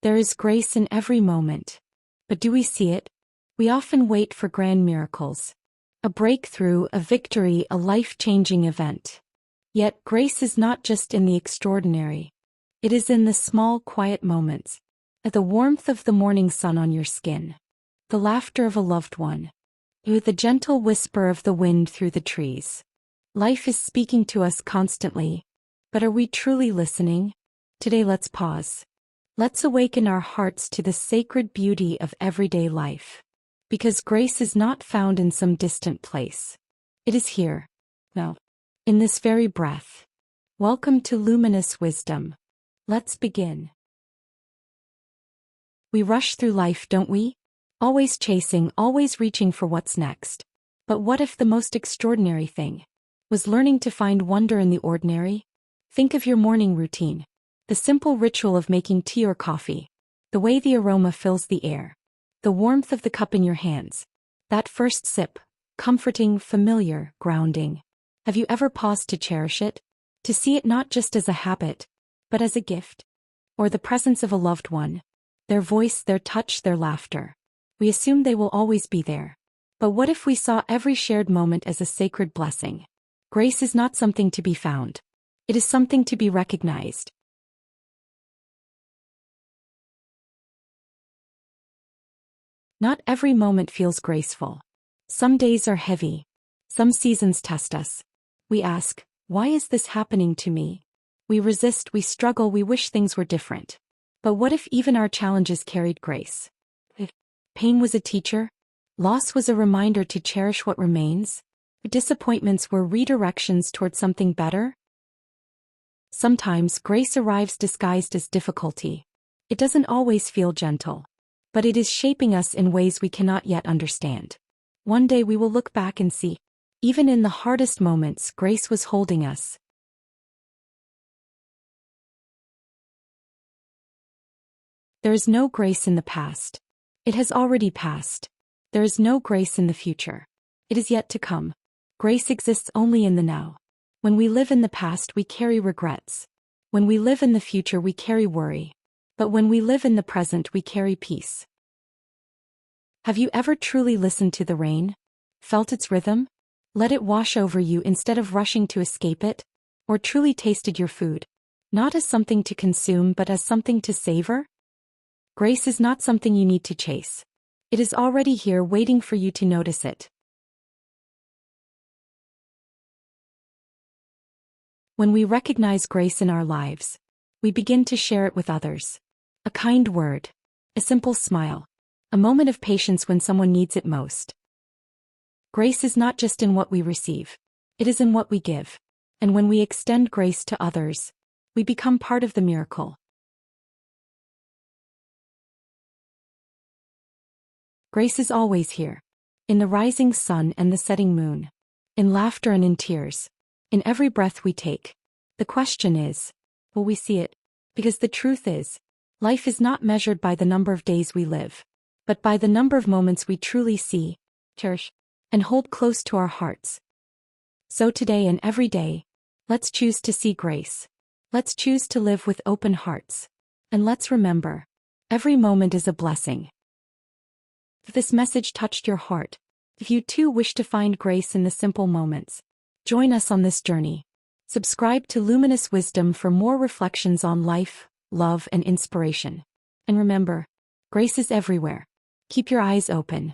There is grace in every moment. But do we see it? We often wait for grand miracles. A breakthrough, a victory, a life-changing event. Yet, grace is not just in the extraordinary. It is in the small, quiet moments. At the warmth of the morning sun on your skin. The laughter of a loved one. With the gentle whisper of the wind through the trees. Life is speaking to us constantly. But are we truly listening? Today let's pause. Let's awaken our hearts to the sacred beauty of everyday life. Because grace is not found in some distant place. It is here. Now, in this very breath. Welcome to Luminous Wisdom. Let's begin. We rush through life, don't we? Always chasing, always reaching for what's next. But what if the most extraordinary thing was learning to find wonder in the ordinary? Think of your morning routine. The simple ritual of making tea or coffee. The way the aroma fills the air. The warmth of the cup in your hands. That first sip. Comforting, familiar, grounding. Have you ever paused to cherish it? To see it not just as a habit, but as a gift? Or the presence of a loved one. Their voice, their touch, their laughter. We assume they will always be there. But what if we saw every shared moment as a sacred blessing? Grace is not something to be found. It is something to be recognized. Not every moment feels graceful. Some days are heavy. Some seasons test us. We ask, why is this happening to me? We resist, we struggle, we wish things were different. But what if even our challenges carried grace? If pain was a teacher, loss was a reminder to cherish what remains, disappointments were redirections toward something better? Sometimes grace arrives disguised as difficulty. It doesn't always feel gentle. But it is shaping us in ways we cannot yet understand. One day we will look back and see, even in the hardest moments, grace was holding us. There is no grace in the past. It has already passed. There is no grace in the future. It is yet to come. Grace exists only in the now. When we live in the past, we carry regrets. When we live in the future, we carry worry. But when we live in the present, we carry peace. Have you ever truly listened to the rain? Felt its rhythm? Let it wash over you instead of rushing to escape it? Or truly tasted your food? Not as something to consume but as something to savor? Grace is not something you need to chase. It is already here waiting for you to notice it. When we recognize grace in our lives, we begin to share it with others. A kind word, a simple smile, a moment of patience when someone needs it most. Grace is not just in what we receive, it is in what we give. And when we extend grace to others, we become part of the miracle. Grace is always here, in the rising sun and the setting moon, in laughter and in tears, in every breath we take. The question is, will we see it? Because the truth is, life is not measured by the number of days we live, but by the number of moments we truly see, cherish, and hold close to our hearts. So today and every day, let's choose to see grace. Let's choose to live with open hearts. And let's remember, every moment is a blessing. If this message touched your heart, if you too wish to find grace in the simple moments, join us on this journey. Subscribe to Luminous Wisdom for more reflections on life, love, and inspiration. And remember, grace is everywhere. Keep your eyes open.